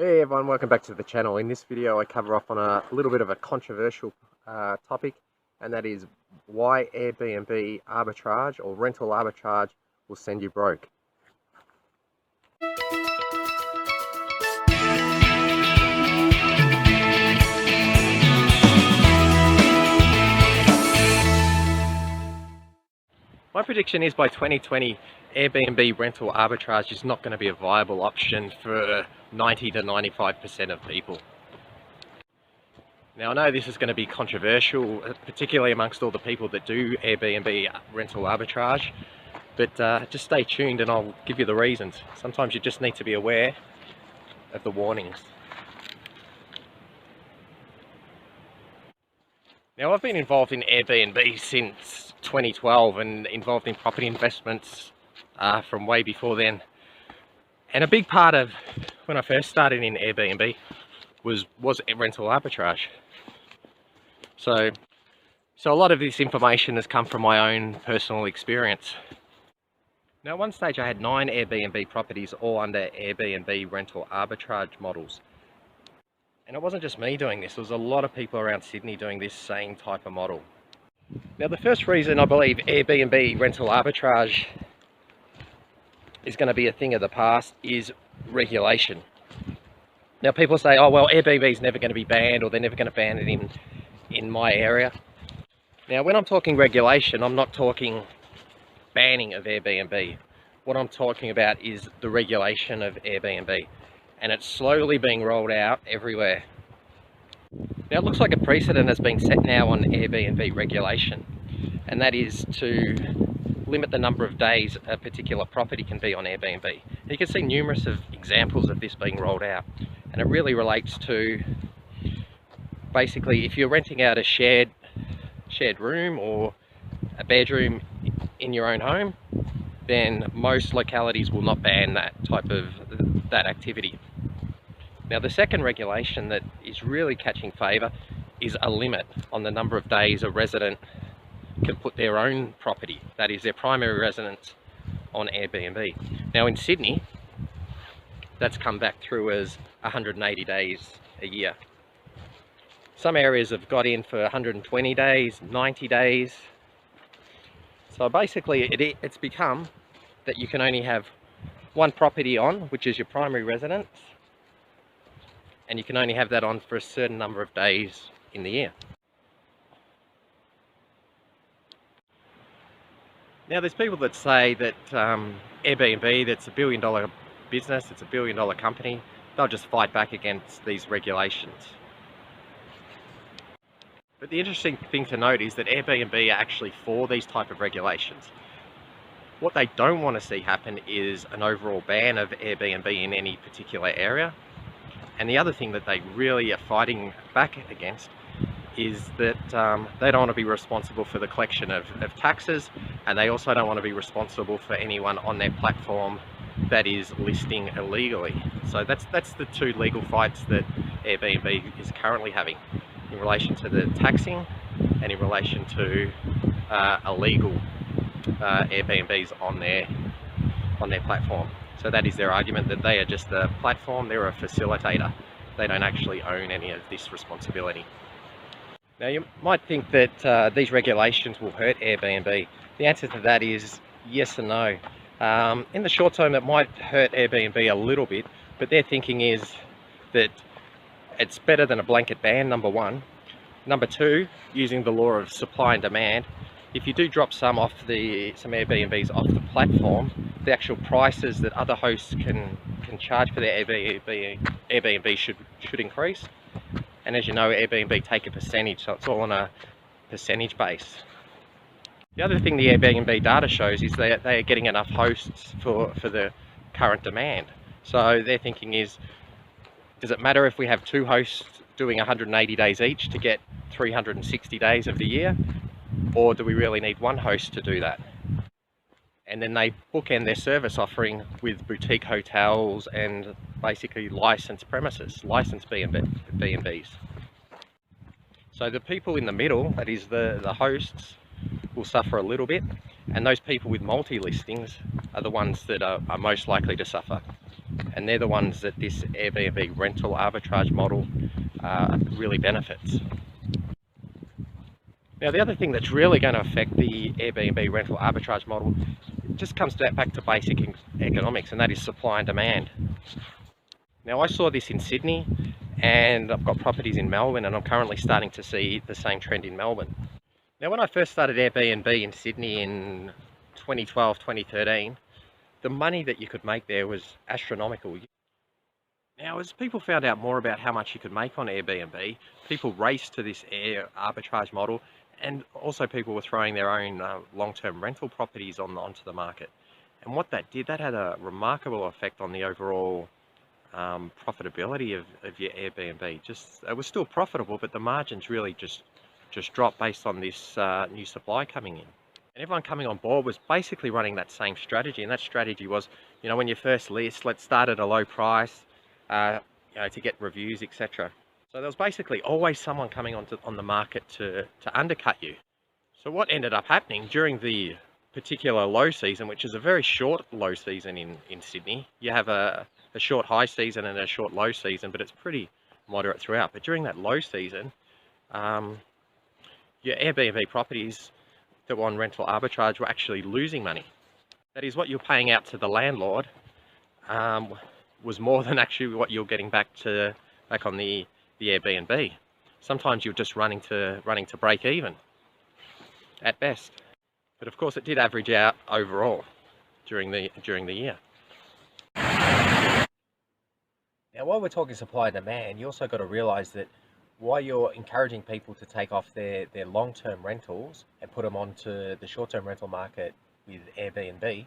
Hey everyone, welcome back to the channel. In this video I cover off on a little bit of a controversial topic, and that is why Airbnb arbitrage or rental arbitrage will send you broke. My prediction is by 2020 Airbnb rental arbitrage is not going to be a viable option for 90 to 95% of people. Now I know this is going to be controversial, particularly amongst all the people that do Airbnb rental arbitrage, but just stay tuned and I'll give you the reasons. Sometimes you just need to be aware of the warnings. Now I've been involved in Airbnb since 2012 and involved in property investments from way before then. And a big part of when I first started in Airbnb was rental arbitrage. So a lot of this information has come from my own personal experience. Now at one stage I had 9 Airbnb properties all under Airbnb rental arbitrage models. And it wasn't just me doing this, there was a lot of people around Sydney doing this same type of model. Now the first reason I believe Airbnb rental arbitrage is going to be a thing of the past is regulation. Now people say, oh well, Airbnb is never going to be banned, or they're never going to ban it in my area. Now when I'm talking regulation, I'm not talking banning of Airbnb. What I'm talking about is the regulation of Airbnb, and it's slowly being rolled out everywhere. Now it looks like a precedent has been set now on Airbnb regulation, and that is to limit the number of days a particular property can be on Airbnb. And you can see numerous of examples of this being rolled out, and it really relates to basically if you're renting out a shared room or a bedroom in your own home, then most localities will not ban that type of activity. Now the second regulation that is really catching favour is a limit on the number of days a resident can put their own property, that is their primary residence, on Airbnb. Now in Sydney, that's come back through as 180 days a year. Some areas have got in for 120 days, 90 days. So basically it's become that you can only have one property on, which is your primary residence, and you can only have that on for a certain number of days in the year. Now there's people that say that Airbnb, that's $1 billion business, it's $1 billion company, they'll just fight back against these regulations. But the interesting thing to note is that Airbnb are actually for these type of regulations. What they don't want to see happen is an overall ban of Airbnb in any particular area. And the other thing that they really are fighting back against is that they don't want to be responsible for the collection of taxes, and they also don't want to be responsible for anyone on their platform that is listing illegally. So that's the two legal fights that Airbnb is currently having in relation to the taxing and in relation to illegal Airbnbs on their platform. So that is their argument, that they are just a platform, they're a facilitator. They don't actually own any of this responsibility. Now you might think that these regulations will hurt Airbnb. The answer to that is yes and no. In the short term it might hurt Airbnb a little bit, but their thinking is that it's better than a blanket ban, number one. Number two, using the law of supply and demand, if you do drop some Airbnbs off the platform, the actual prices that other hosts can charge for their Airbnb should increase. And as you know, Airbnb take a percentage, so it's all on a percentage base. The other thing the Airbnb data shows is that they are getting enough hosts for the current demand. So their thinking is, does it matter if we have 2 hosts doing 180 days each to get 360 days of the year? Or do we really need one host to do that? And then they bookend their service offering with boutique hotels and basically licensed premises, licensed B&Bs. So the people in the middle, that is the hosts, will suffer a little bit, and those people with multi-listings are the ones that are most likely to suffer. and they're the ones that this Airbnb rental arbitrage model really benefits. Now, the other thing that's really going to affect the Airbnb rental arbitrage model just comes back to basic economics, and that is supply and demand. Now, I saw this in Sydney, and I've got properties in Melbourne, and I'm currently starting to see the same trend in Melbourne. Now, when I first started Airbnb in Sydney in 2012, 2013, the money that you could make there was astronomical. Now, as people found out more about how much you could make on Airbnb, people raced to this arbitrage model, and also people were throwing their own long-term rental properties onto the market. And what that did, that had a remarkable effect on the overall profitability of your Airbnb. It was still profitable, but the margins really just dropped based on this new supply coming in. And everyone coming on board was basically running that same strategy, and that strategy was, when you first list, let's start at a low price, to get reviews, etc. So there was basically always someone coming on the market to undercut you. So what ended up happening during the particular low season, which is a very short low season in Sydney, you have a short high season and a short low season, but it's pretty moderate throughout. But during that low season, your Airbnb properties that were on rental arbitrage were actually losing money. That is, what you're paying out to the landlord was more than actually what you're getting back on the Airbnb. Sometimes you're just running to break even at best. But of course, it did average out overall during the year. Now, while we're talking supply and demand, you also got to realize that while you're encouraging people to take off their long-term rentals and put them onto the short-term rental market with Airbnb,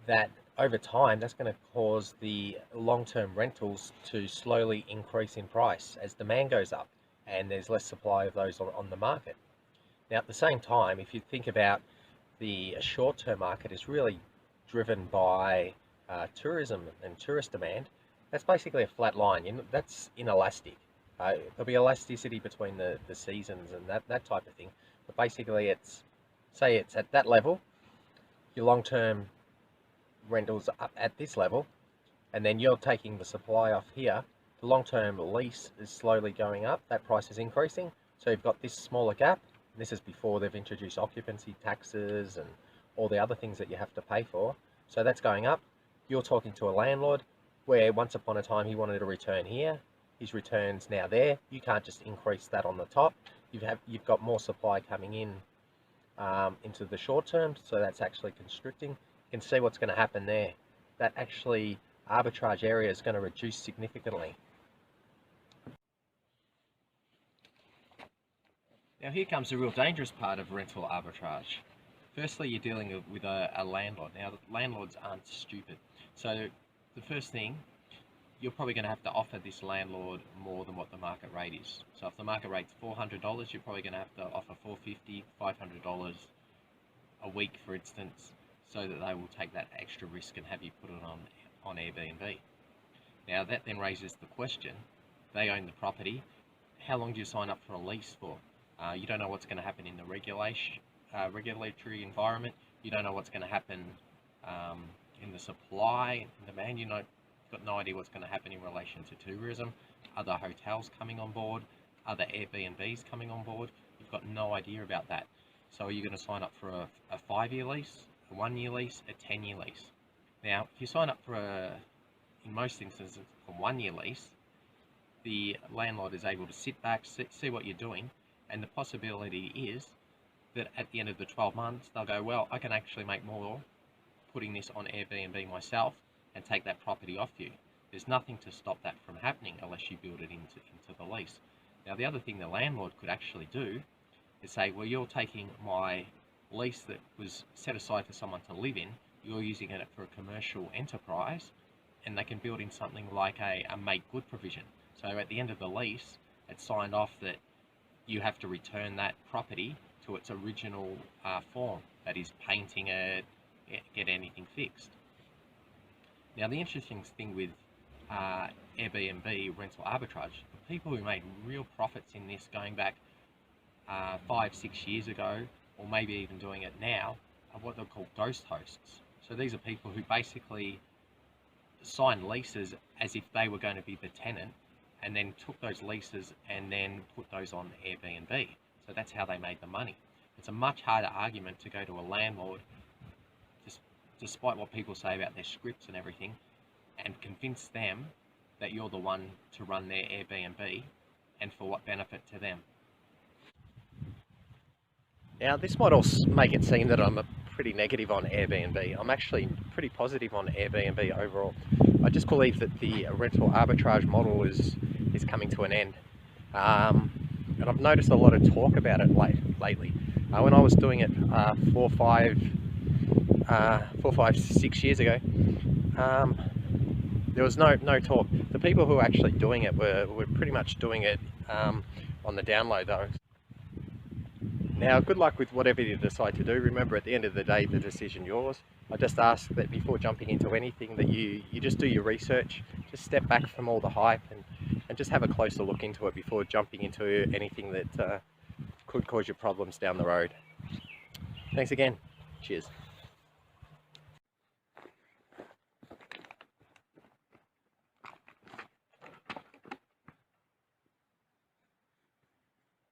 that over time, that's going to cause the long-term rentals to slowly increase in price as demand goes up and there's less supply of those on the market. Now, at the same time, if you think about the short-term market is really driven by tourism and tourist demand, that's basically a flat line. That's inelastic. There'll be elasticity between the seasons and that type of thing. But basically, say it's at that level, your long-term rentals up at this level, and then you're taking the supply off here. The long-term lease is slowly going up. That price is increasing. So you've got this smaller gap. This is before they've introduced occupancy taxes and all the other things that you have to pay for. So that's going up. You're talking to a landlord where once upon a time he wanted a return here. His return's now there. You can't just increase that on the top. You've got more supply coming in into the short term, so that's actually constricting. You can see what's going to happen there. That actually arbitrage area is going to reduce significantly. Now here comes the real dangerous part of rental arbitrage. Firstly, you're dealing with a landlord. Now, landlords aren't stupid. So the first thing, you're probably going to have to offer this landlord more than what the market rate is. So if the market rate's $400, you're probably going to have to offer $450, $500 a week, for instance, so that they will take that extra risk and have you put it on Airbnb. Now that then raises the question, they own the property, how long do you sign up for a lease for? You don't know what's going to happen in the regulatory environment. You don't know what's going to happen in the supply and demand. You've got no idea what's going to happen in relation to tourism, other hotels coming on board, other Airbnbs coming on board. You've got no idea about that. So are you going to sign up for a 5-year lease, a 1-year lease, a 10-year lease? Now, if you sign up for in most instances, a 1-year lease, the landlord is able to sit back, see what you're doing, and the possibility is that at the end of the 12 months, they'll go, well, I can actually make more putting this on Airbnb myself and take that property off you. There's nothing to stop that from happening unless you build it into the lease. Now, the other thing the landlord could actually do is say, well, you're taking my lease that was set aside for someone to live in, you're using it for a commercial enterprise, and they can build in something like a make good provision. So at the end of the lease, it's signed off that you have to return that property to its original form, that is painting it, get anything fixed. Now, the interesting thing with Airbnb rental arbitrage, the people who made real profits in this going back 5-6 years ago, or maybe even doing it now, are what they're called ghost hosts. So these are people who basically signed leases as if they were going to be the tenant, and then took those leases and then put those on Airbnb. So that's how they made the money. It's a much harder argument to go to a landlord, despite what people say about their scripts and everything, and convince them that you're the one to run their Airbnb and for what benefit to them. Now, this might also make it seem that I'm pretty negative on Airbnb. I'm actually pretty positive on Airbnb overall. I just believe that the rental arbitrage model is coming to an end. And I've noticed a lot of talk about it lately. When I was doing it 6 years ago, there was no talk. The people who were actually doing it were pretty much doing it on the download though. Now, good luck with whatever you decide to do. Remember, at the end of the day, the decision's yours. I just ask that before jumping into anything that you just do your research, just step back from all the hype and just have a closer look into it before jumping into anything that could cause you problems down the road. Thanks again. Cheers.